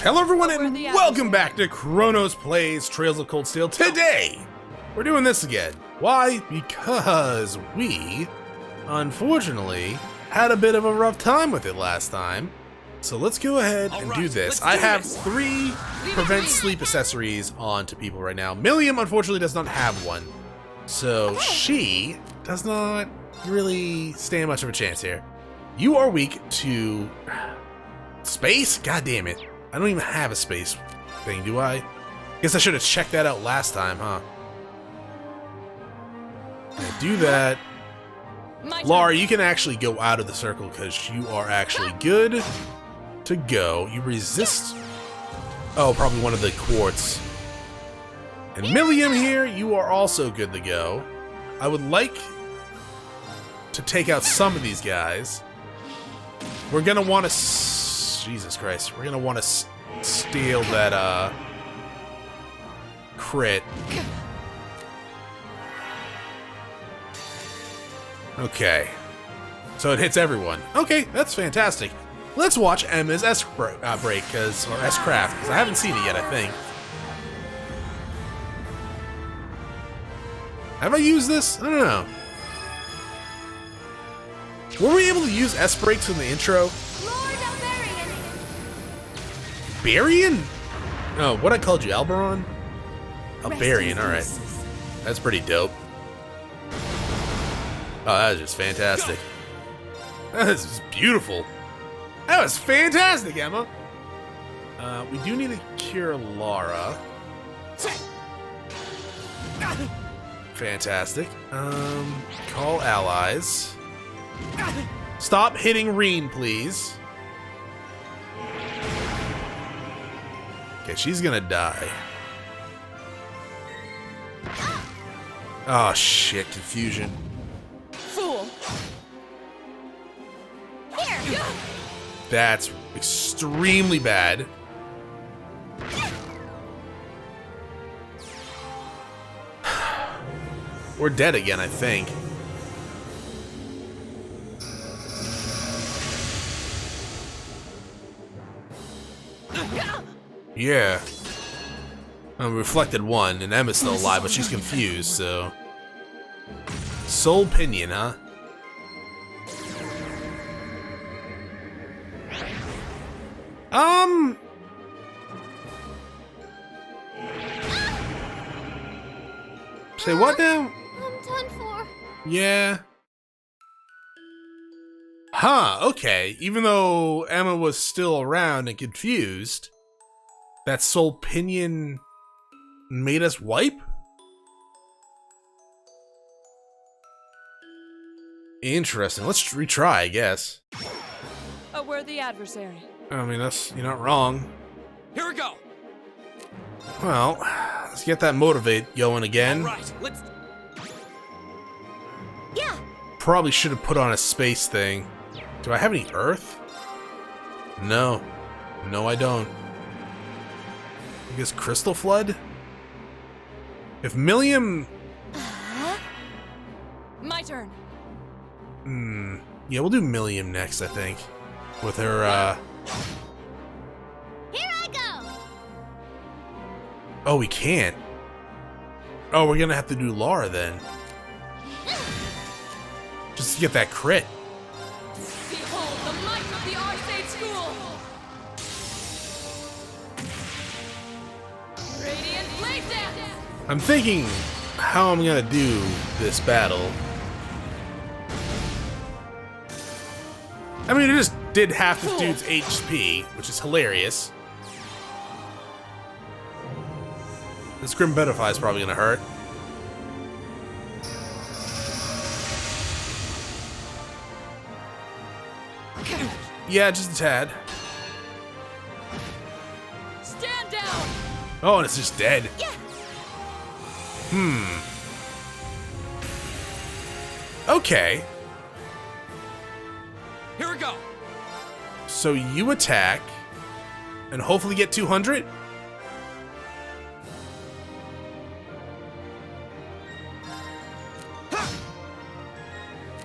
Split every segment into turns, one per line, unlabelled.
Hello everyone and welcome back to Chronos Plays Trails of Cold Steel. Today, we're doing this again. Why? Because we, unfortunately, had a bit of a rough time with it last time. So let's go ahead and do this. I have 3 prevent sleep accessories on to people right now. Milliam, unfortunately, does not have one. So she does not really stand much of a chance here. You are weak to space? God damn it. I don't even have a space thing, do I? Guess I should have checked that out last time, huh? Do that. Laura, you can actually go out of the circle because you are actually good to go. You resist... Oh, probably one of the quartz. And Milliam here, you are also good to go. I would like to take out some of these guys. We're gonna want to... Jesus Christ. We're gonna want to steal that, crit. Okay. So it hits everyone. Okay, that's fantastic. Let's watch Emma's S-break, or S-craft, because I haven't seen it yet, I think. Have I used this? I don't know. Were we able to use S-breaks in the intro? Barian? Oh, what I called you, Alberon? Albarian, alright. That's pretty dope. Oh, that was just fantastic. That is just beautiful. That was fantastic, Emma! We do need to cure Lara. Fantastic. Call allies. Stop hitting Rean, please. Okay, she's gonna die. Oh shit, confusion.
Fool. Here.
That's extremely bad. We're dead again, I think. Yeah. Reflected 1, and Emma's still alive, but she's confused, so... Soul Pinion, huh? Say what now?
I'm done for.
Yeah. Huh, okay. Even though Emma was still around and confused, that Soul Pinion made us wipe? Interesting. Let's retry, I guess.
A worthy adversary.
I mean, you're not wrong.
Here we go.
Well, let's get that motivate going again.
Right, let's...
Yeah.
Probably should have put on a space thing. Do I have any earth? No. No, I don't. I guess Crystal Flood? If Milliam...
My turn.
Yeah, we'll do Milliam next, I think. With her,
Here I go.
Oh, we can't. Oh, we're gonna have to do Lara then. Just to get that crit.
Behold the might of the Arcade School. Radiant Blade Dance.
I'm thinking how I'm gonna do this battle. I mean, it just did half this dude's HP, which is hilarious. This Grim Butterfly is probably gonna hurt. Yeah, just a tad.
Stand down.
Oh, and it's just dead.
Yeah.
Okay.
Here we go.
So you attack and hopefully get 200?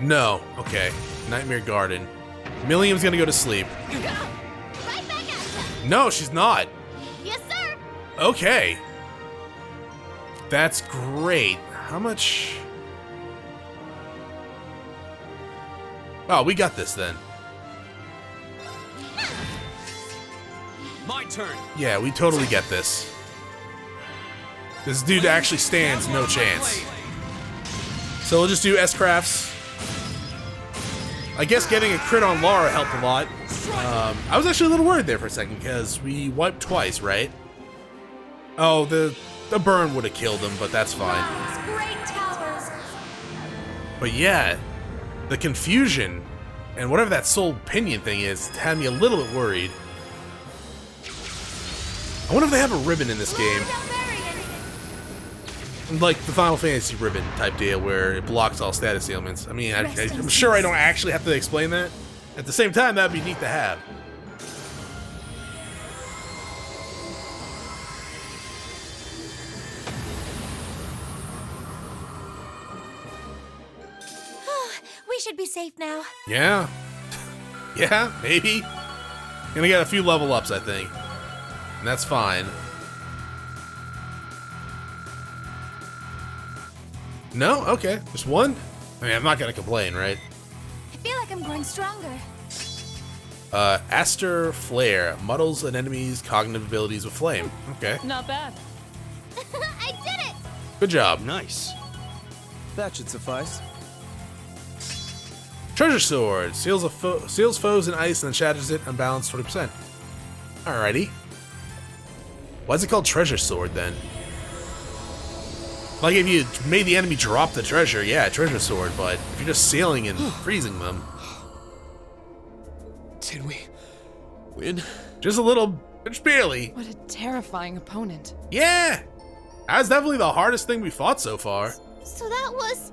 No. Okay. Nightmare Garden. Milliam's gonna go to sleep.
Right back at you.
No, she's not.
Yes, sir.
Okay. That's great. How much? Oh, we got this then.
My turn.
Yeah, we totally get this. This dude actually stands no chance. So we'll just do S-Crafts. I guess getting a crit on Lara helped a lot. I was actually a little worried there for a second because we wiped twice, right? Oh, the burn would have killed him, but that's fine.
Great towers.
But yeah, the confusion and whatever that soul pinion thing is had me a little bit worried. I wonder if they have a ribbon in this game. Like the Final Fantasy ribbon type deal where it blocks all status ailments. I mean, I'm sure I don't actually have to explain that. At the same time, that'd be neat to have.
We should be safe now.
Yeah. Yeah, maybe. Gonna get a few level ups, I think. And that's fine. No? Okay. Just one? I mean, I'm not gonna complain, right?
I feel like I'm growing stronger.
Aster Flare. Muddles an enemy's cognitive abilities with flame. Okay.
Not bad.
I did it!
Good job.
Nice.
That should suffice.
Treasure Sword. Seals foes in ice and then shatters it, unbalanced 20%. Alrighty. Why is it called Treasure Sword then? Like if you made the enemy drop the treasure, yeah, Treasure Sword, but if you're just sealing and freezing them.
Did we win?
Just a little, just barely.
What a terrifying opponent.
Yeah! That's definitely the hardest thing we fought so far.
So that was...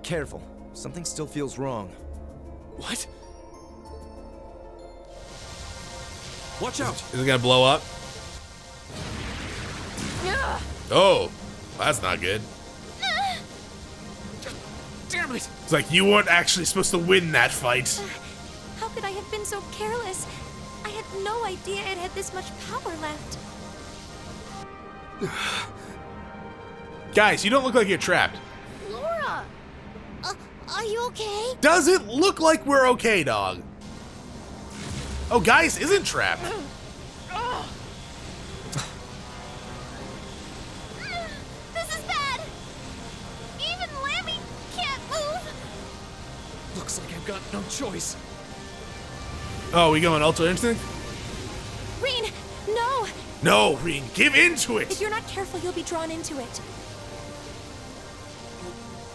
Careful. Something still feels wrong.
What? Watch out!
Is it gonna blow up?
Ugh.
Oh, that's not good.
Damn it!
It's like you weren't actually supposed to win that fight.
How could I have been so careless? I had no idea it had this much power left.
Guys, you don't look like you're trapped.
Laura! Are you okay?
Does it look like we're okay, dog? Oh, Gaius isn't trapped.
This is bad! Even Lammy can't move!
Looks like I've got no choice.
Oh, we going Ultra Instinct?
Rean, no!
No, Rean, give into
If
it!
you're not careful, you'll be drawn into it.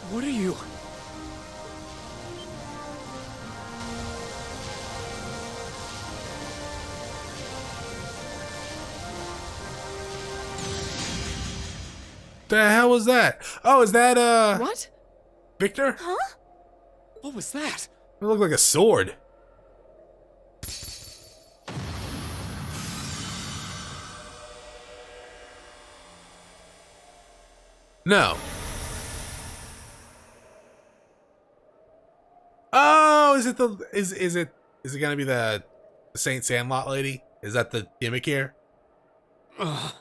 What are you?
The hell was that? Oh, is that,
What?
Victor?
Huh?
What was that?
It looked like a sword. No. Oh, is it gonna be the Saint Sandlot lady? Is that the gimmick here?
Ugh.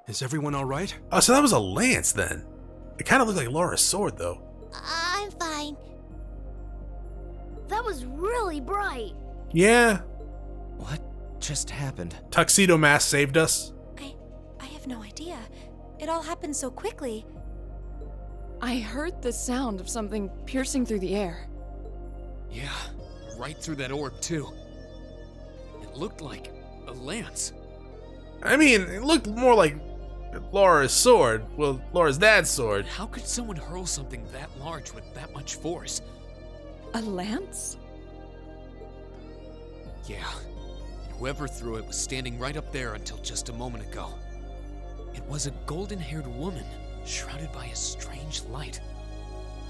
Is everyone all right?
Oh, so that was a lance then. It kind of looked like Laura's sword though.
I'm fine. That was really bright.
Yeah.
What just happened?
Tuxedo Mask saved us.
I have no idea. It all happened so quickly.
I heard the sound of something piercing through the air.
Yeah, right through that orb too. It looked like a lance.
I mean, it looked more like Laura's sword. Well, Laura's dad's sword.
How could someone hurl something that large with that much force?
A lance?
Yeah. And whoever threw it was standing right up there until just a moment ago. It was a golden-haired woman, shrouded by a strange light.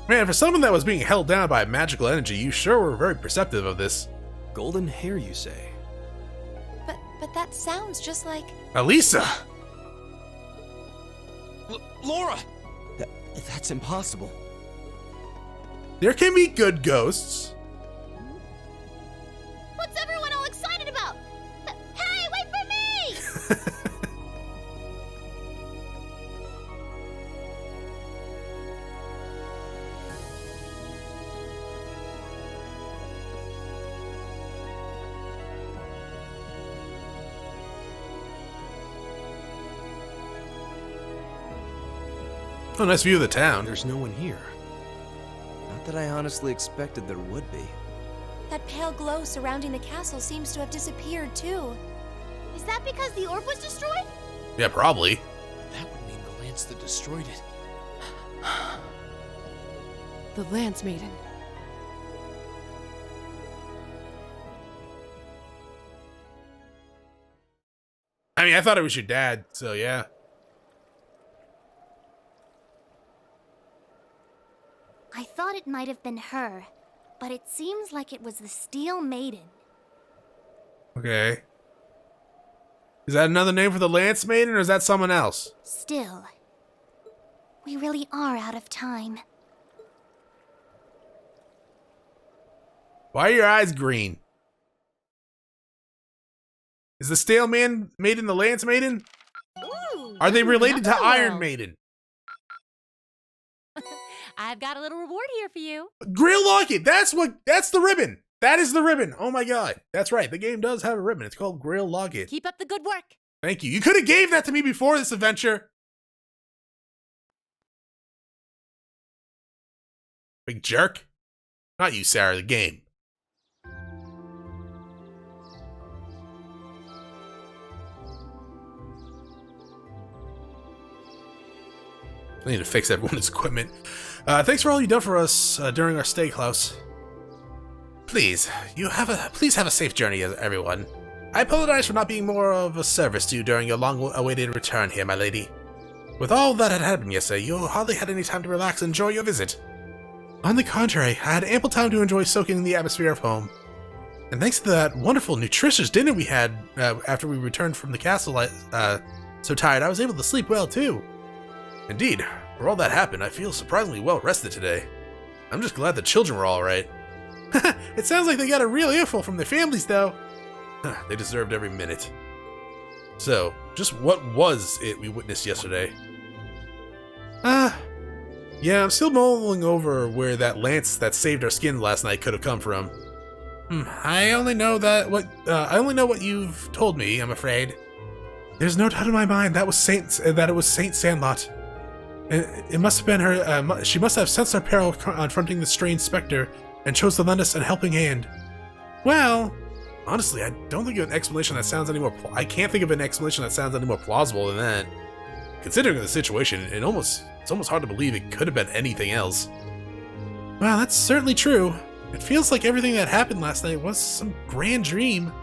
Man, for someone that was being held down by magical energy, you sure were very perceptive of this.
Golden hair, you say?
But that sounds just like...
Elisa!
Laura!
That's impossible.
There can be good ghosts.
What's everyone all excited about? Hey, wait for me!
Oh, nice view of the town.
There's no one here. Not that I honestly expected there would be.
That pale glow surrounding the castle seems to have disappeared, too. Is that because the orb was destroyed?
Yeah, probably.
That would mean the lance that destroyed it.
The Lance Maiden.
I mean, I thought it was your dad, so yeah.
I thought it might have been her, but it seems like it was the Steel Maiden.
Okay. Is that another name for the Lance Maiden, or is that someone else?
Still, we really are out of time.
Why are your eyes green? Is the Steel Maiden the Lance Maiden?
Ooh,
Are they related to
another
Iron
world.
Maiden?
I've got a little reward here for you.
Grill Locket, that's the ribbon. That is the ribbon. Oh my god. That's right. The game does have a ribbon. It's called Grill Locket.
Keep up the good work.
Thank you. You could have gave that to me before this adventure. Big jerk. Not you, Sarah, the game. I need to fix everyone's equipment. Thanks for all you've done for us during our stay, Klaus. Please have a safe journey, everyone. I apologize for not being more of a service to you during your long-awaited return here, my lady. With all that had happened yesterday, you hardly had any time to relax and enjoy your visit. On the contrary, I had ample time to enjoy soaking in the atmosphere of home. And thanks to that wonderful, nutritious dinner we had after we returned from the castle, so tired I was able to sleep well too. Indeed, for all that happened, I feel surprisingly well rested today. I'm just glad the children were alright. It sounds like they got a real earful from their families, though. They deserved every minute. So, just what was it we witnessed yesterday? Yeah, I'm still mulling over where that lance that saved our skin last night could have come from. I only know what you've told me, I'm afraid. There's no doubt in my mind that it was Saint Sandlot. It must have been her. She must have sensed our peril confronting the strange specter and chose to lend us a helping hand. Well, honestly, I don't think of an explanation that sounds any more. I can't think of an explanation that sounds any more plausible than that. Considering the situation, it's almost hard to believe it could have been anything else. Well, that's certainly true. It feels like everything that happened last night was some grand dream.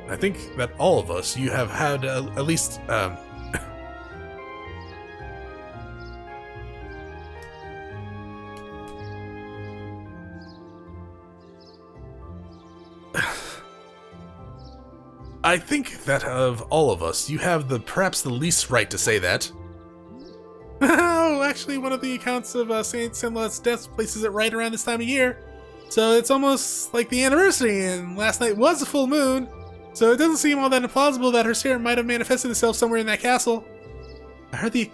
I think that all of us, you have had at least. I think that of all of us, you have perhaps the least right to say that. Oh, actually, one of the accounts of Saint Sandlot's death places it right around this time of year. So it's almost like the anniversary, and last night was a full moon. So it doesn't seem all that implausible that her spirit might have manifested itself somewhere in that castle. I've heard that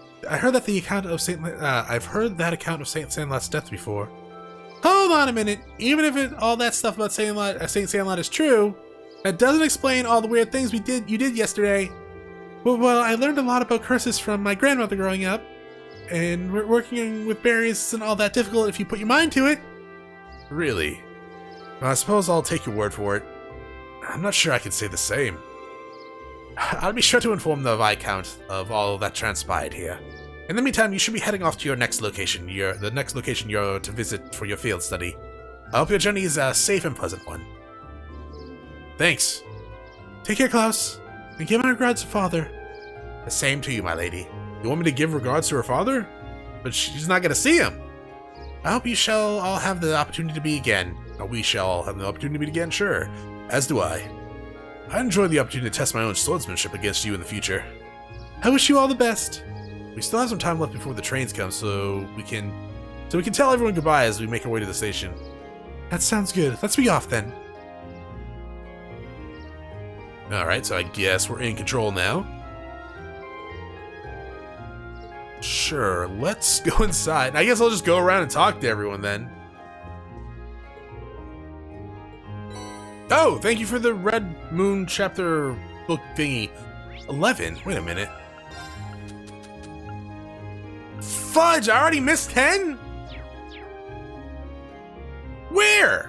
account of Saint Sandlot's death before. Hold on a minute. Even if all that stuff about Saint Sandlot is true, that doesn't explain all the weird things you did yesterday. Well, I learned a lot about curses from my grandmother growing up, and working with berries isn't all that difficult if you put your mind to it. Really? Well, I suppose I'll take your word for it. I'm not sure I can say the same. I'll be sure to inform the Viscount of all that transpired here. In the meantime, you should be heading off to your next location. The next location you're to visit for your field study. I hope your journey is a safe and pleasant one. Thanks. Take care, Klaus, and give my regards to Father. The same to you, my lady. You want me to give regards to her father? But she's not gonna see him. I hope you shall all have the opportunity to meet again. Or we shall all have the opportunity to meet again, sure. As do I. I enjoy the opportunity to test my own swordsmanship against you in the future. I wish you all the best. We still have some time left before the trains come, so we can so we can tell everyone goodbye as we make our way to the station. That sounds good. Let's be off then. Alright, so I guess we're in control now. Sure, let's go inside. I guess I'll just go around and talk to everyone then. Oh, thank you for the Red Moon chapter book thingy. 11? Wait a minute. Fudge, I already missed 10? Where?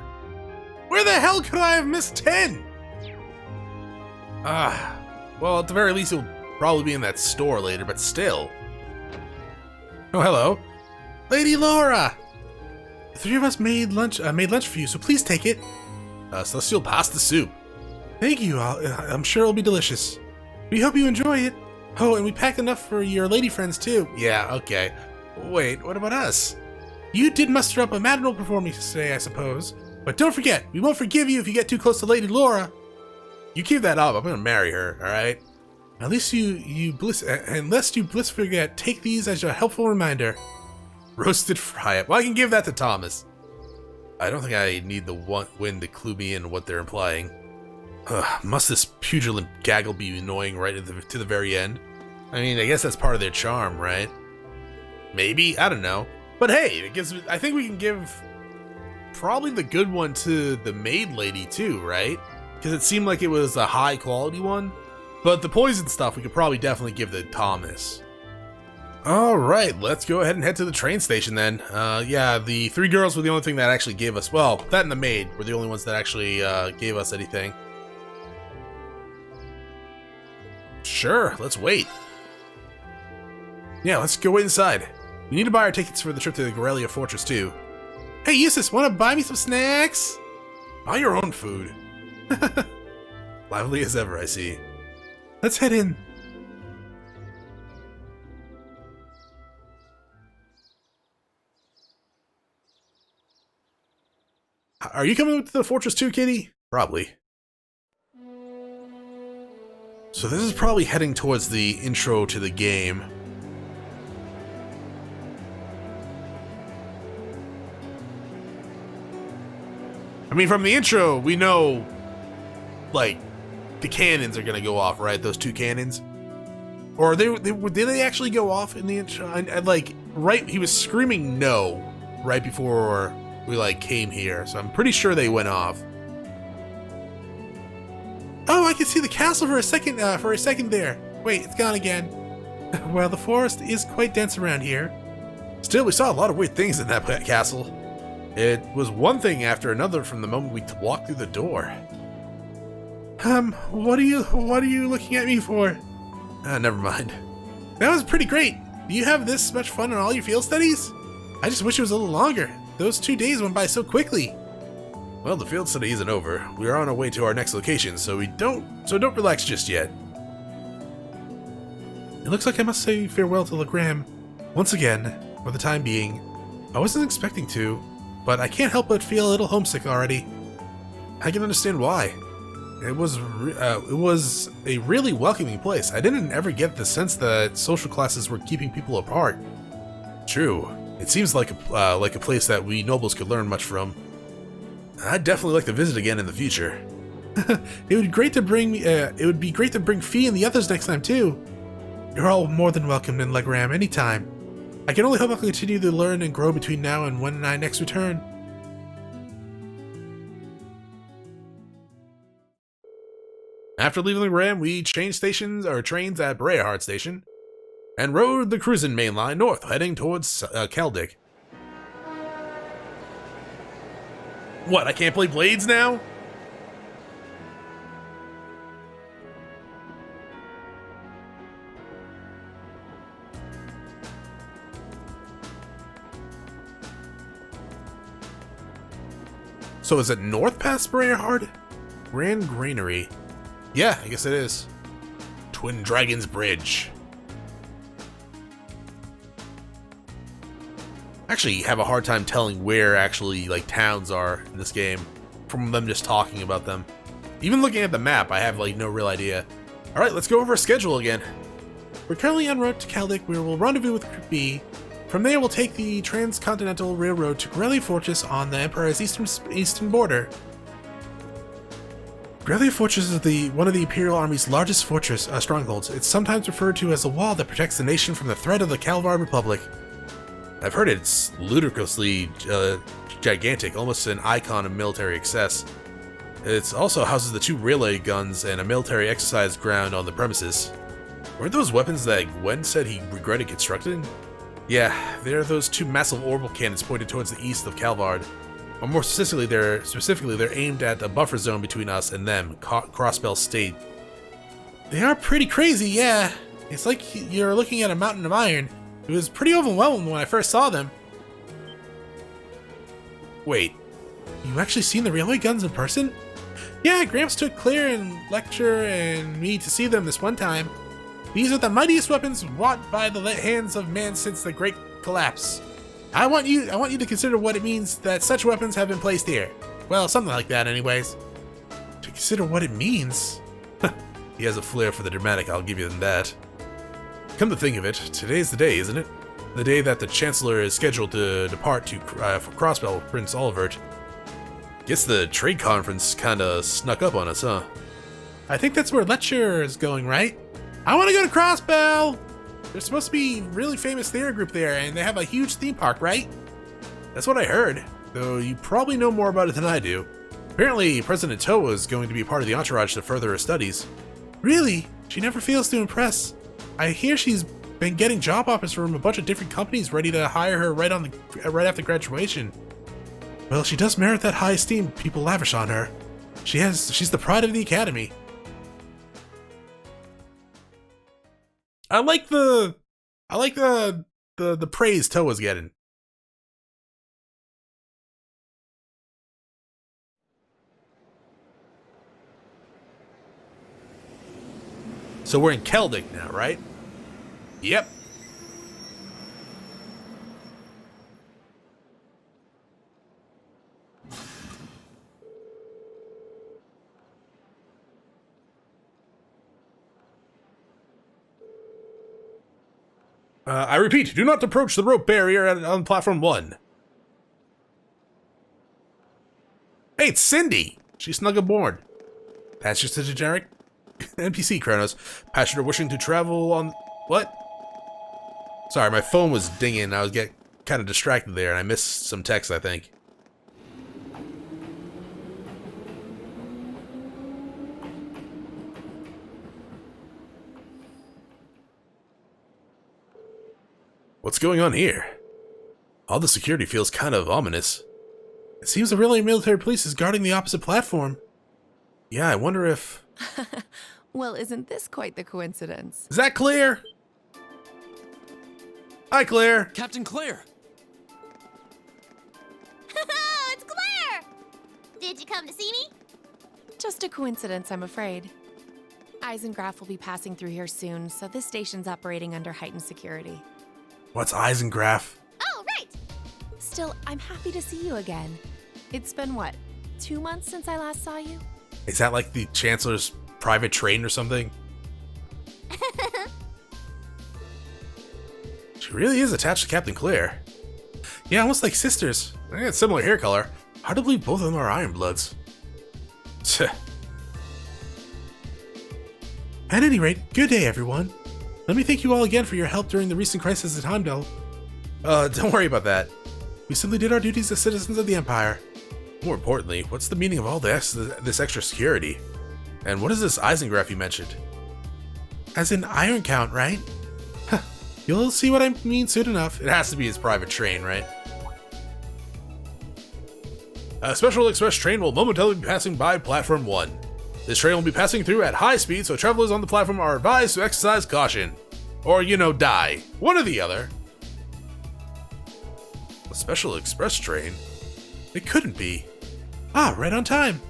Where the hell could I have missed 10? Well, at the very least, it'll probably be in that store later, but still. Oh, hello. Lady Laura! The three of us made lunch for you, so please take it. Celestial pasta soup. Thank you, I'm sure it'll be delicious. We hope you enjoy it. Oh, and we packed enough for your lady friends, too. Yeah, okay. Wait, what about us? You did muster up a madrigal performance today, I suppose. But don't forget, we won't forgive you if you get too close to Lady Laura. You keep that up, I'm gonna marry her, alright? Unless you blissfully forget, take these as a helpful reminder. Roasted fry-up. Well, I can give that to Thomas. I don't think I need the wind to clue me in what they're implying. Must this pugilant gaggle be annoying right to the very end? I mean, I guess that's part of their charm, right? Maybe? I don't know. But hey, it gives. I think we can give probably the good one to the maid lady too, right? Because it seemed like it was a high quality one. But the poison stuff we could probably definitely give to Thomas. Alright, let's go ahead and head to the train station then. Yeah, the three girls were the only thing that actually gave us, well, that and the maid were the only ones that actually gave us anything. Sure, let's wait. Yeah, let's go inside. We need to buy our tickets for the trip to the Gorelia Fortress too. Hey Eustace, wanna buy me some snacks? Buy your own food. Lively as ever, I see. Let's head in. Are you coming to the fortress too, Kitty? Probably. So this is probably heading towards the intro to the game. I mean, from the intro, we know, like, the cannons are gonna go off, right? Those two cannons. Or did they actually go off in the intro? And like, right, he was screaming no right before we like came here, so I'm pretty sure they went off. Oh, I can see the castle for a second there. Wait, it's gone again. Well, the forest is quite dense around here. Still, we saw a lot of weird things in that castle. It was one thing after another from the moment we walked through the door. What are you looking at me for? Never mind. That was pretty great. Do you have this much fun on all your field studies? I just wish it was a little longer. Those 2 days went by so quickly. Well, the field study isn't over. We are on our way to our next location, so don't relax just yet. It looks like I must say farewell to Legram once again, for the time being. I wasn't expecting to, but I can't help but feel a little homesick already. I can understand why. It was a really welcoming place. I didn't ever get the sense that social classes were keeping people apart. True. It seems like a place that we nobles could learn much from. I'd definitely like to visit again in the future. It would be great to bring Fee and the others next time too. You're all more than welcome in Legram anytime. I can only hope I'll continue to learn and grow between now and when I next return. After leaving Legram, we changed trains at Breyhard Station, and rode the cruising main line north, heading towards Keldic. What, I can't play Blades now? So is it north past Breyhard? Grand Granary. Yeah, I guess it is. Twin Dragons Bridge. Actually have a hard time telling where actually like towns are in this game from them just talking about them. Even looking at the map, I have like no real idea. All right, let's go over our schedule again. We're currently en route to Keldic, where we'll rendezvous with Group B From there, we'll take the Transcontinental Railroad to Grellia Fortress on the Empire's eastern border. Grellia Fortress is one of the Imperial Army's largest strongholds. It's sometimes referred to as a wall that protects the nation from the threat of the Calvar Republic. I've heard it's ludicrously gigantic, almost an icon of military excess. It also houses the 2 relay guns and a military exercise ground on the premises. Weren't those weapons that Gwen said he regretted constructing? Yeah, they're those 2 massive orbital cannons pointed towards the east of Calvard. Or more specifically, they're aimed at a buffer zone between us and them, Crossbell State. They are pretty crazy, yeah. It's like you're looking at a mountain of iron. It was pretty overwhelming when I first saw them. Wait, you actually seen the railway guns in person? Yeah, Gramps took Claire and Lecture and me to see them this one time. These are the mightiest weapons wrought by the hands of man since the Great Collapse. I want you to consider what it means that such weapons have been placed here. Well, something like that anyways. To consider what it means? He has a flair for the dramatic, I'll give you that. Come to think of it, today's the day, isn't it? The day that the Chancellor is scheduled to depart for Crossbell, Prince Olivert. Guess the trade conference kinda snuck up on us, huh? I think that's where Lecture is going, right? I want to go to Crossbell! There's supposed to be a really famous theater group there, and they have a huge theme park, right? That's what I heard, though you probably know more about it than I do. Apparently, President Toa is going to be part of the entourage to further her studies. Really? She never fails to impress. I hear she's been getting job offers from a bunch of different companies ready to hire her right after graduation. Well, she does merit that high esteem people lavish on her. She's the pride of the Academy. I like the praise Toa's getting. So we're in Keldic now, right? Yep. I repeat, do not approach the rope barrier on platform 1. Hey, it's Cindy! She snuck aboard. That's just a generic NPC, Chronos. Passenger wishing to travel on... What? Sorry, my phone was dinging. I was getting kind of distracted there, and I missed some text, I think. What's going on here? All the security feels kind of ominous. It seems the relay military police is guarding the opposite platform. Yeah, I wonder if...
Well, isn't this quite the coincidence?
Is that Claire? Hi, Claire.
Captain Claire!
It's Claire! Did you come to see me?
Just a coincidence, I'm afraid. Eisengraf will be passing through here soon, so this station's operating under heightened security.
What's Eisengraf?
Oh, right!
Still, I'm happy to see you again. It's been, what, 2 months since I last saw you?
Is that like the Chancellor's private train or something? She really is attached to Captain Claire. Yeah, almost like sisters. They got similar hair color. Hard to believe both of them are Ironbloods. At any rate, good day, everyone. Let me thank you all again for your help during the recent crisis at Heimdall. Don't worry about that. We simply did our duties as citizens of the Empire. More importantly, what's the meaning of all this extra security? And what is this Eisengraf you mentioned? As in Iron Count, right? You'll see what I mean soon enough. It has to be his private train, right? A special express train will momentarily be passing by platform 1. This train will be passing through at high speed, so travelers on the platform are advised to exercise caution. Or, die. One or the other. A special express train? It couldn't be. Ah, right on time.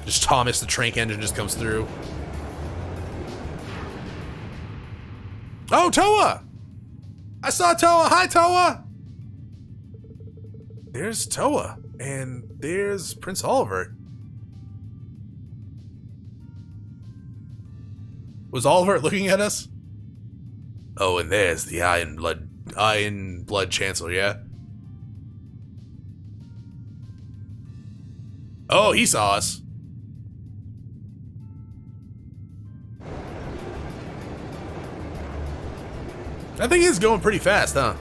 Just Thomas, the Trank engine just comes through. Oh, Toa! I saw Toa! Hi, Toa! There's Toa, and there's Prince Olivert. Was Oliver looking at us? Oh, and there's the Iron Blood Chancellor, yeah? Oh, he saw us. That thing is going pretty fast, huh?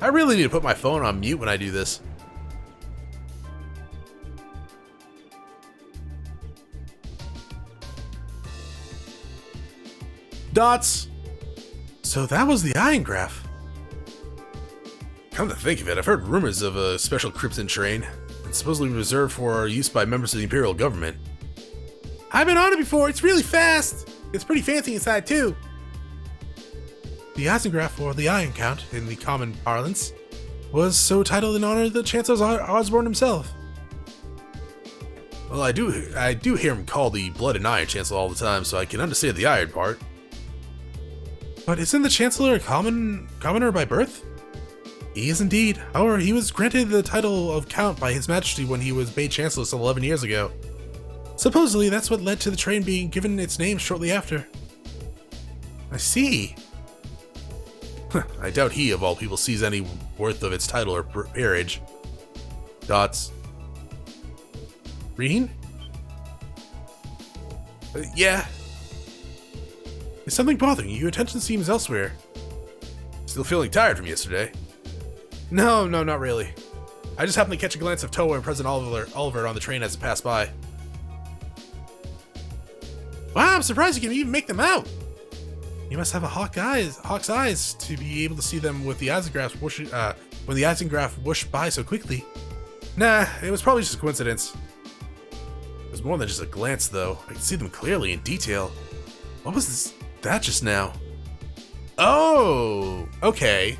I really need to put my phone on mute when I do this. Dots. So that was the Iron Graph. Come to think of it, I've heard rumors of a special Crimson train. It's supposedly reserved for use by members of the Imperial government. I've been on it before, it's really fast. It's pretty fancy inside too. The Eisengraph, or the Iron Count in the common parlance, was so titled in honor of the Chancellor Osborne himself. Well, I do hear him called the Blood and Iron Chancellor all the time, so I can understand the iron part. But isn't the Chancellor a commoner by birth? He is indeed. However, he was granted the title of Count by His Majesty when he was made Chancellor some 11 years ago. Supposedly, that's what led to the train being given its name shortly after. I see. I doubt he, of all people, sees any worth of its title or peerage. Dots. Rean? Yeah. Is something bothering you? Your attention seems elsewhere. Still feeling tired from yesterday? No, not really. I just happened to catch a glance of Toa and President Oliver on the train as it passed by. Wow, I'm surprised you can even make them out! You must have Hawke's eyes to be able to see them with the Eisengraph when the Eisengraph whooshed by so quickly. Nah, it was probably just a coincidence. It was more than just a glance, though. I could see them clearly in detail. What was that just now? Oh, okay.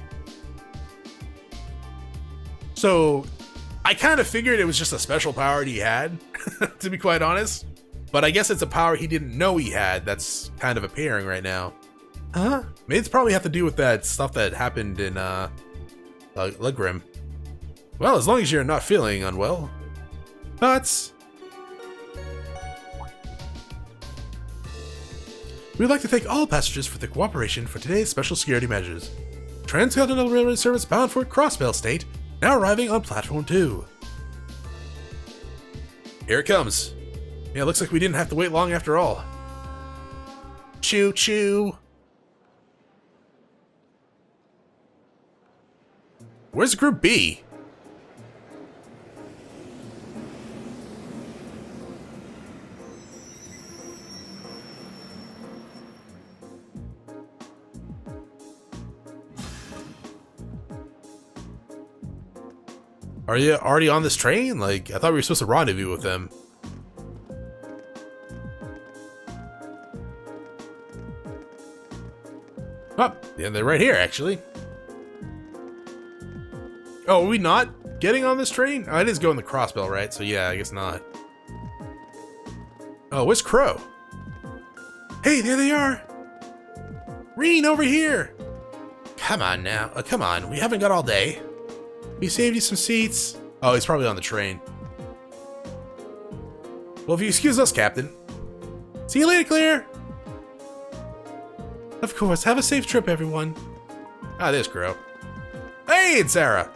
So, I kind of figured it was just a special power he had, to be quite honest. But I guess it's a power he didn't know he had that's kind of appearing right now. Huh? Maybe it's probably have to do with that stuff that happened in, Legrim. Well, as long as you're not feeling unwell. But we'd like to thank all passengers for their cooperation for today's special security measures. Transcontinental Railway Service bound for Crossbell State, now arriving on Platform 2. Here it comes. Yeah, looks like we didn't have to wait long after all. Choo choo. Where's Group B? Are you already on this train? Like, I thought we were supposed to rendezvous with them. Oh, yeah, they're right here, actually. Oh, are we not getting on this train? Oh, it is going the Crossbell, right? So yeah, I guess not. Oh, where's Crow? Hey, there they are! Rean, over here! Come on now. Come on, we haven't got all day. We saved you some seats. Oh, he's probably on the train. Well, if you excuse us, Captain. See you later, Claire! Of course, have a safe trip, everyone. Ah, there's Crow. Hey, it's Sarah!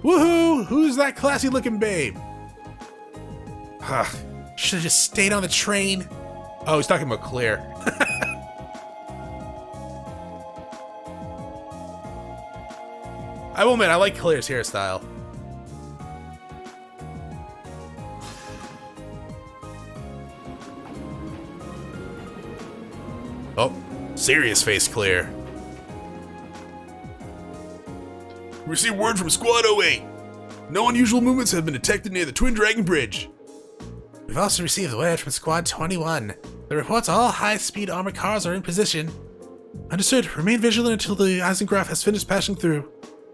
Woohoo! Who's that classy looking babe? Ugh, should've just stayed on the train. Oh, he's talking about Claire. I will admit, I like Claire's hairstyle. Oh, serious face Claire. We received word from Squad 08. No unusual movements have been detected near the Twin Dragon Bridge. We've also received word from Squad 21. The reports all high-speed armored cars are in position. Understood. Remain vigilant until the Eisengraph has finished passing through.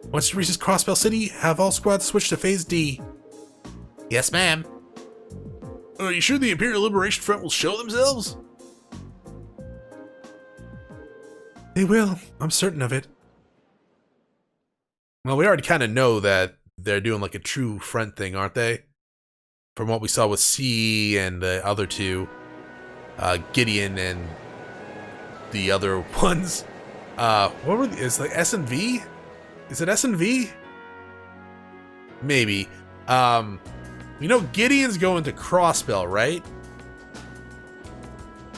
Once it reaches Crossbell City, have all squads switch to Phase D. Yes, ma'am. Are you sure the Imperial Liberation Front will show themselves? They will. I'm certain of it. Well, we already kind of know that they're doing like a true front thing, aren't they? From what we saw with C and the other two. Gideon and the other ones. What were is like S and V? Is it S and V? Maybe. You know Gideon's going to Crossbell, right?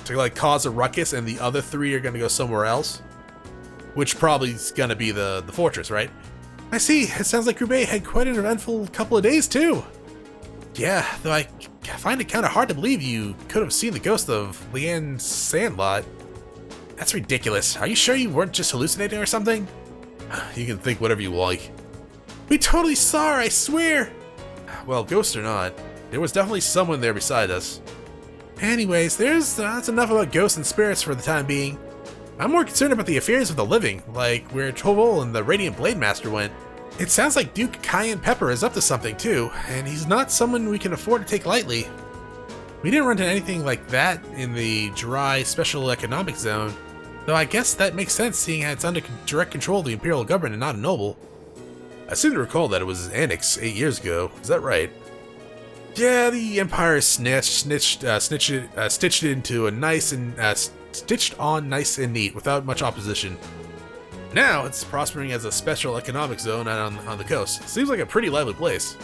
To like cause a ruckus, and the other three are gonna go somewhere else. Which probably is gonna be the fortress, right? I see. It sounds like Group A had quite an eventful couple of days too. Yeah, though I find it kind of hard to believe you could have seen the ghost of Leanne Sandlot. That's ridiculous. Are you sure you weren't just hallucinating or something? You can think whatever you like. We totally saw her, I swear! Well, ghost or not, there was definitely someone there beside us. Anyways, that's enough about ghosts and spirits for the time being. I'm more concerned about the affairs of the living, like where Tovol and the Radiant Blade Master went. It sounds like Duke Cayenne Pepper is up to something too, and he's not someone we can afford to take lightly. We didn't run into anything like that in the dry special economic zone, though I guess that makes sense seeing how it's under direct control of the Imperial government and not a noble. I seem to recall that it was annexed 8 years ago, is that right? Yeah, the Empire stitched it into a nice and stitched on nice and neat without much opposition. Now it's prospering as a special economic zone on the coast. Seems like a pretty lively place.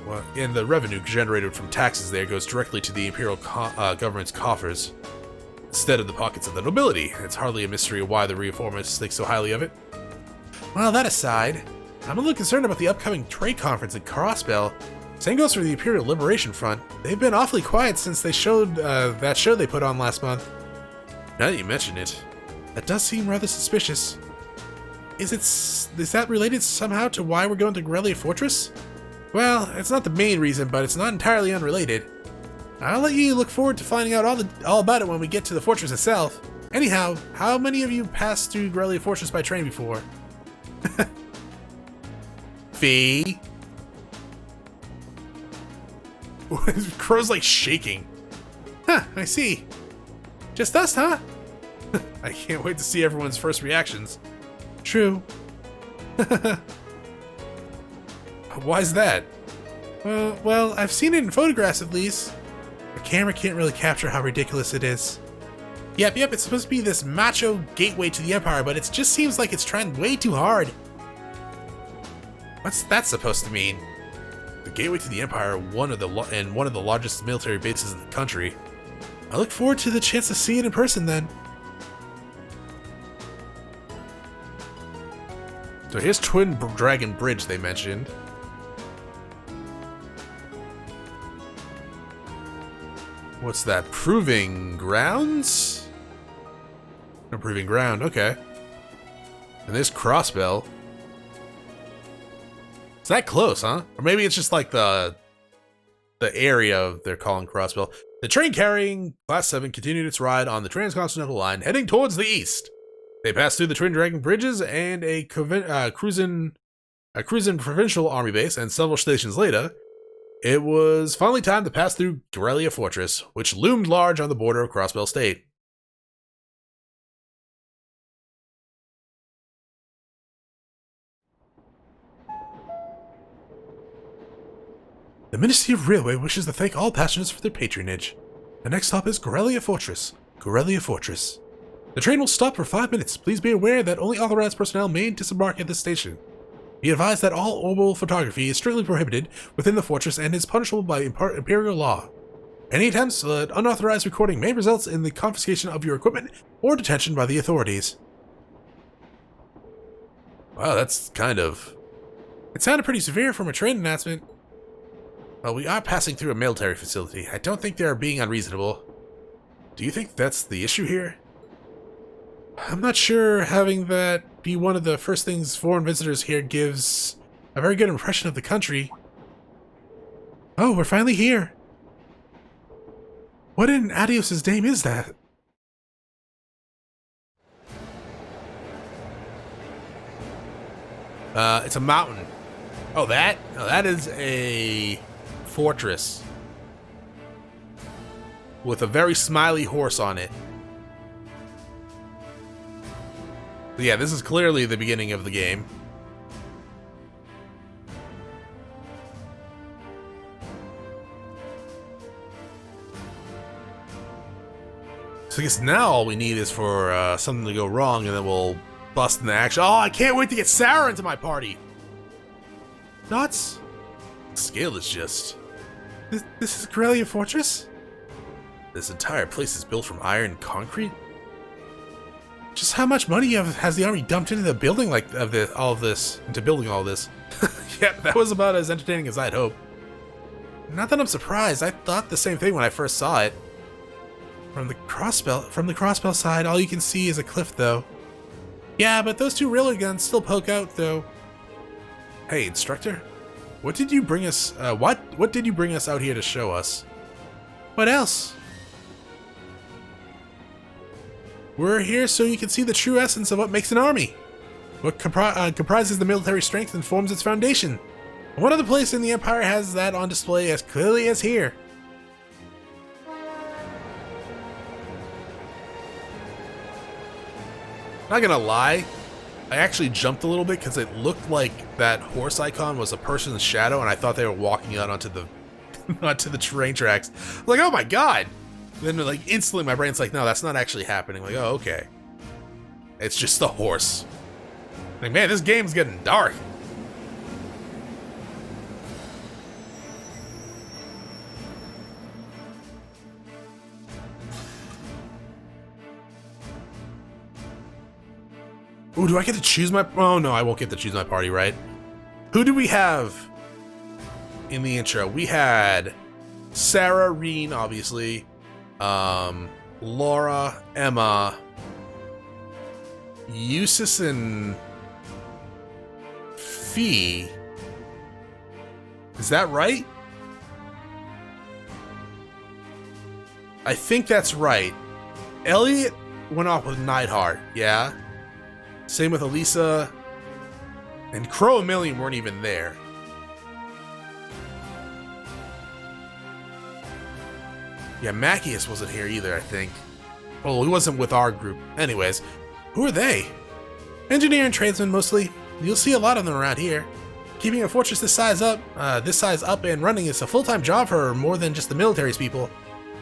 Well, and the revenue generated from taxes there goes directly to the Imperial government's coffers, instead of the pockets of the nobility. It's hardly a mystery why the reformists think so highly of it. Well, that aside, I'm a little concerned about the upcoming trade conference at Crossbell. Same goes for the Imperial Liberation Front. They've been awfully quiet since they showed that show they put on last month. Now that you mention it, that does seem rather suspicious. Is that related somehow to why we're going to Grelia Fortress? Well, it's not the main reason, but it's not entirely unrelated. I'll let you look forward to finding out all about it when we get to the fortress itself. Anyhow, how many of you passed through Grelia Fortress by train before? Fee? Crow's like shaking. Huh, I see. Just us, huh? I can't wait to see everyone's first reactions. True. Why's that? Well, I've seen it in photographs at least. The camera can't really capture how ridiculous it is. Yep, it's supposed to be this macho gateway to the Empire, but it just seems like it's trying way too hard. What's that supposed to mean? The gateway to the Empire, one of the largest military bases in the country. I look forward to the chance to see it in person then. So here's Twin Dragon Bridge they mentioned. What's that? Proving grounds? No, proving ground, okay. And there's Crossbell. It's that close, huh? Or maybe it's just like the area they're calling Crossbell. The train carrying Class 7 continued its ride on the transcontinental line, heading towards the east. They passed through the Twin Dragon Bridges and a cruising provincial army base, and several stations later, it was finally time to pass through Grelia Fortress, which loomed large on the border of Crossbell State. The Ministry of Railway wishes to thank all passengers for their patronage. The next stop is Grelia Fortress. Grelia Fortress. The train will stop for 5 minutes. Please be aware that only authorized personnel may disembark at this station. Be advised that all orbital photography is strictly prohibited within the fortress and is punishable by imperial law. Any attempts at unauthorized recording may result in the confiscation of your equipment or detention by the authorities. Wow, that's kind of... It sounded pretty severe from a train announcement. Well, we are passing through a military facility. I don't think they are being unreasonable. Do you think that's the issue here? I'm not sure having that be one of the first things foreign visitors here gives a very good impression of the country. Oh, we're finally here. What in Adios's name is that? It's a mountain. Oh, that? Oh, that is a fortress with a very smiley horse on it. But yeah, this is clearly the beginning of the game. So I guess now all we need is for something to go wrong, and then we'll bust in the action. Oh, I can't wait to get Sarah into my party! Nuts? The scale is just... This is Corellia Fortress? This entire place is built from iron and concrete? Just how much money has the army dumped into the building into building all this? Yep, that was about as entertaining as I'd hoped. Not that I'm surprised, I thought the same thing when I first saw it. From the crossbow side, all you can see is a cliff though. Yeah, but those two railway guns still poke out though. Hey, instructor, what did you bring us? What did you bring us out here to show us? What else? We're here so you can see the true essence of what makes an army. What comprises the military strength and forms its foundation. What other place in the Empire has that on display as clearly as here? Not gonna lie, I actually jumped a little bit because it looked like that horse icon was a person's shadow, and I thought they were walking out onto the onto the train tracks. I'm like, oh my god! And then like instantly my brain's like, no, that's not actually happening. I'm like, oh, okay. It's just the horse. Like, man, this game's getting dark. Ooh, do I get to choose my... Oh, no, I won't get to choose my party, right? Who do we have in the intro? We had Sarah, Rean, obviously. Laura, Emma, Eustace, and Fee. Is that right? I think that's right. Elliot went off with Neidhart, yeah? Same with Elisa. And Crow and Million weren't even there. Yeah, Macchius wasn't here either, I think. Well, he wasn't with our group. Anyways, who are they? Engineer and tradesmen, mostly. You'll see a lot of them around here. Keeping a fortress this size up and running is a full-time job for more than just the military's people.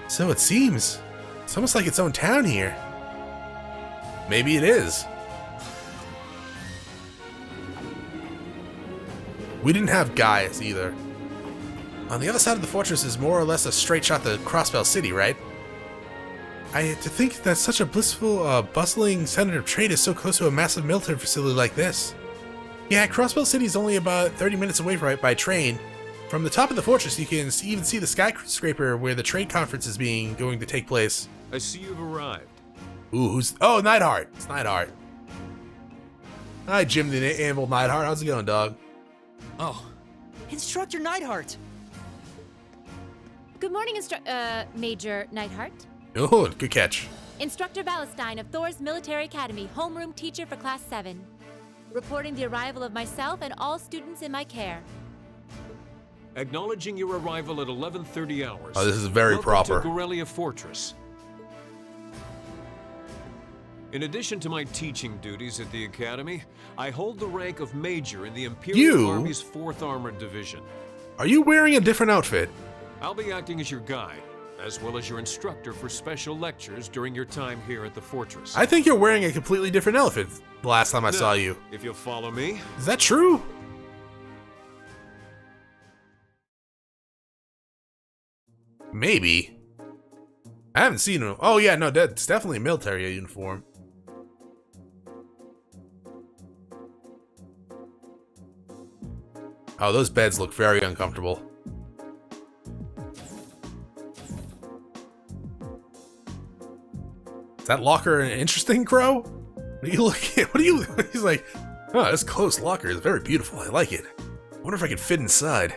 So it seems. It's almost like its own town here. Maybe it is. We didn't have Gaius either. On the other side of the fortress is more or less a straight shot to Crossbell City, right? To think that such a blissful, bustling center of trade is so close to a massive military facility like this. Yeah, Crossbell City is only about 30 minutes away by train. From the top of the fortress, you can even see the skyscraper where the trade conference is going to take place.
I see you've arrived.
Ooh, who's... Oh, Neidhart. It's Neidhart. Hi, Jim the Anvil Neidhart. How's it going, dog?
Oh.
Instructor Neidhart.
Good morning, Major Neidhart.
Oh, good catch.
Instructor Valestein of Thors Military Academy, homeroom teacher for Class 7. Reporting the arrival of myself and all students in my care.
Acknowledging your arrival at 11:30 hours.
Oh, this is very proper.
Welcome to Corellia Fortress. In addition to my teaching duties at the Academy, I hold the rank of Major in the Imperial Army's 4th Armored Division.
Are you wearing a different outfit?
I'll be acting as your guide, as well as your instructor for special lectures during your time here at the fortress.
I think you're wearing a completely different outfit the last time I saw you.
If you'll follow me.
Is that true? Maybe. I haven't seen him. Oh yeah, no, that's definitely a military uniform. Oh, those beds look very uncomfortable. Is that locker interesting, Crow? What are you looking at? What are you... He's like, oh, this close locker is very beautiful. I like it. I wonder if I can fit inside.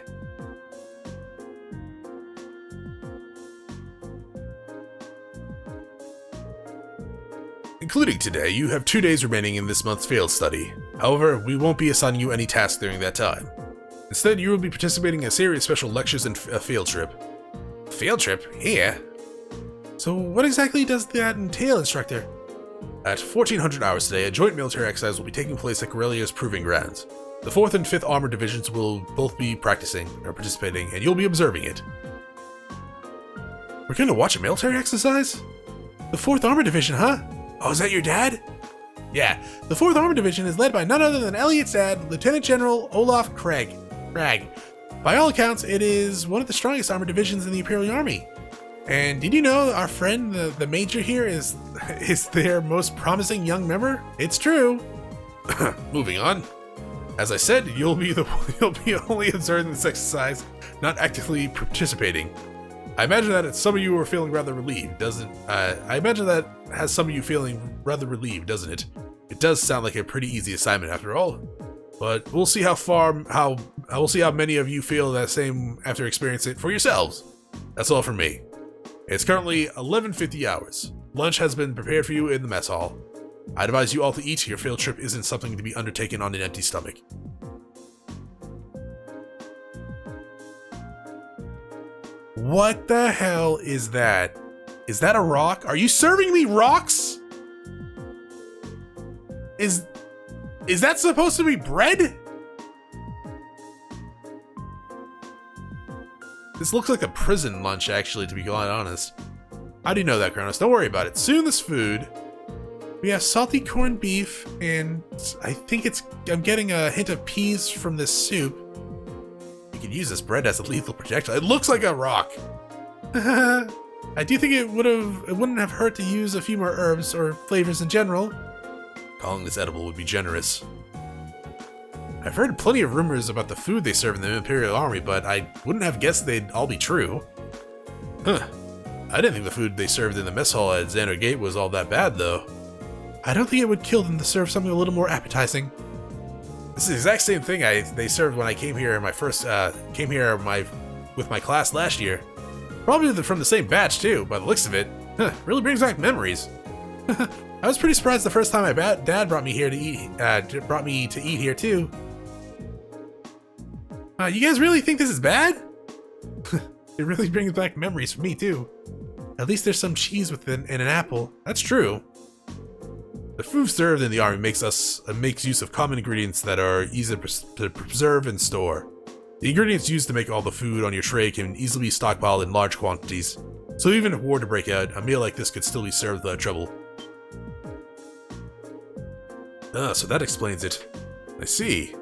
Including today, you have 2 days remaining in this month's field study. However, we won't be assigning you any tasks during that time. Instead, you will be participating in a series of special lectures and a field trip. Field trip? Here? So what exactly does that entail, instructor? At 1400 hours today, a joint military exercise will be taking place at Corellia's Proving Grounds. The 4th and 5th Armored Divisions will both be participating, and you'll be observing it. We're going to watch a military exercise? The 4th Armored Division, huh? Oh, is that your dad? Yeah, the 4th Armored Division is led by none other than Elliot's dad, Lieutenant General Olaf Cragg. By all accounts, it is one of the strongest armored divisions in the Imperial Army. And did you know our friend, the Major here, is their most promising young member? It's true. Moving on. As I said, you'll be only observing this exercise, not actively participating. I imagine that some of you are feeling rather relieved, doesn't? I imagine that has some of you feeling rather relieved, doesn't it? It does sound like a pretty easy assignment after all. But we'll see we'll see how many of you feel that same after experiencing it for yourselves. That's all from me. It's currently 11:50 hours. Lunch has been prepared for you in the mess hall. I advise you all to eat. Your field trip isn't something to be undertaken on an empty stomach. What the hell is that? Is that a rock? Are you serving me rocks? Is that supposed to be bread? This looks like a prison lunch, actually, to be quite honest. How do you know that, Chronos? Don't worry about it. Soon this food. We have salty corned beef, and I think I'm getting a hint of peas from this soup. You can use this bread as a lethal projectile. It looks like a rock. I do think it wouldn't have hurt to use a few more herbs or flavors in general. Calling this edible would be generous. I've heard plenty of rumors about the food they serve in the Imperial Army, but I wouldn't have guessed they'd all be true. Huh. I didn't think the food they served in the mess hall at Xander Gate was all that bad, though. I don't think it would kill them to serve something a little more appetizing. This is the exact same thing they served when I came here with my class last year. Probably from the same batch too, by the looks of it. Really brings back memories. I was pretty surprised the first time my dad brought me here to eat here too. You guys really think this is bad? It really brings back memories for me too. At least there's some cheese with it and an apple. That's true. The food served in the army makes use of common ingredients that are easy to preserve and store. The ingredients used to make all the food on your tray can easily be stockpiled in large quantities, so even if war to break out, a meal like this could still be served without trouble. So that explains it. I see.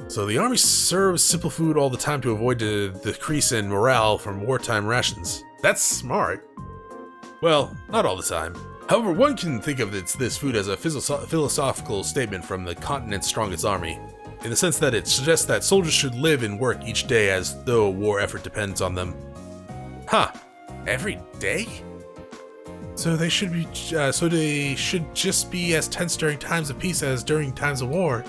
So the army serves simple food all the time to avoid the decrease in morale from wartime rations. That's smart. Well, not all the time. However, one can think of this food as a philosophical statement from the continent's strongest army, in the sense that it suggests that soldiers should live and work each day as though a war effort depends on them. Huh. Every day? So they should just be as tense during times of peace as during times of war.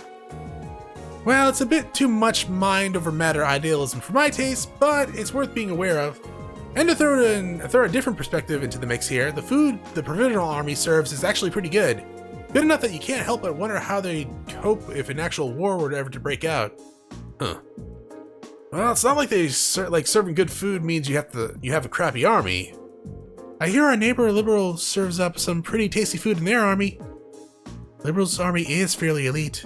Well, it's a bit too much mind over matter idealism for my taste, but it's worth being aware of. And to throw a different perspective into the mix here, the food the Provisional Army serves is actually pretty good. Good enough that you can't help but wonder how they'd cope if an actual war were ever to break out. Huh. Well, it's not like serving good food means you have a crappy army. I hear our neighbor Liberal serves up some pretty tasty food in their army. Liberal's army is fairly elite.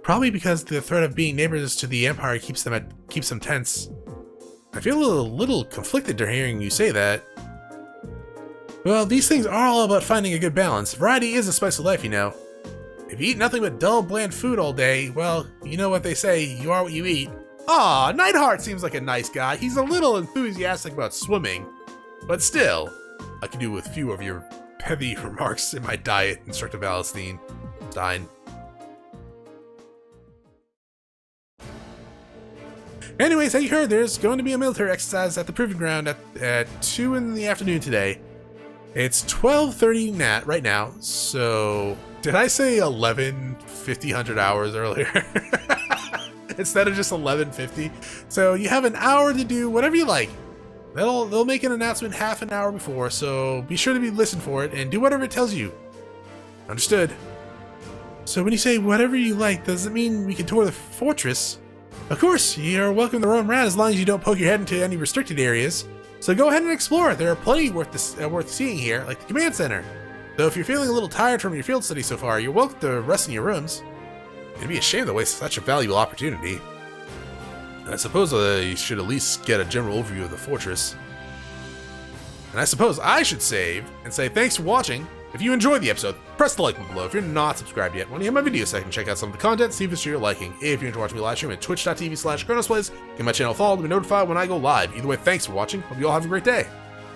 Probably because the threat of being neighbors to the Empire keeps them tense. I feel a little conflicted hearing you say that. Well, these things are all about finding a good balance. Variety is the spice of life, you know. If you eat nothing but dull, bland food all day, well, you know what they say, you are what you eat. Aw, Neidhart seems like a nice guy. He's a little enthusiastic about swimming. But still, I could do with few of your heavy remarks in my diet, Instructor Valestein. Anyways, as you heard, there's going to be a military exercise at the Proving Ground at 2 in the afternoon today. It's 12:30 right now, so... Did I say 11:50 hours earlier? Instead of just 11:50? So you have an hour to do whatever you like. They'll make an announcement half an hour before, so be sure to listen for it and do whatever it tells you. Understood. So when you say whatever you like, does it mean we can tour the fortress? Of course, you're welcome to roam around as long as you don't poke your head into any restricted areas. So go ahead and explore. There are plenty worth seeing here, like the command center. Though if you're feeling a little tired from your field study so far, you're welcome to rest in your rooms. It'd be a shame to waste such a valuable opportunity. I suppose you should at least get a general overview of the fortress. And I suppose I should save and say thanks for watching. If you enjoyed the episode, press the like button below. If you're not subscribed yet, when you hit my video section, check out some of the content, see if it's to your liking. If you're watching me live stream at twitch.tv/ChronosPlays, get my channel followed to be notified when I go live. Either way, thanks for watching. Hope you all have a great day.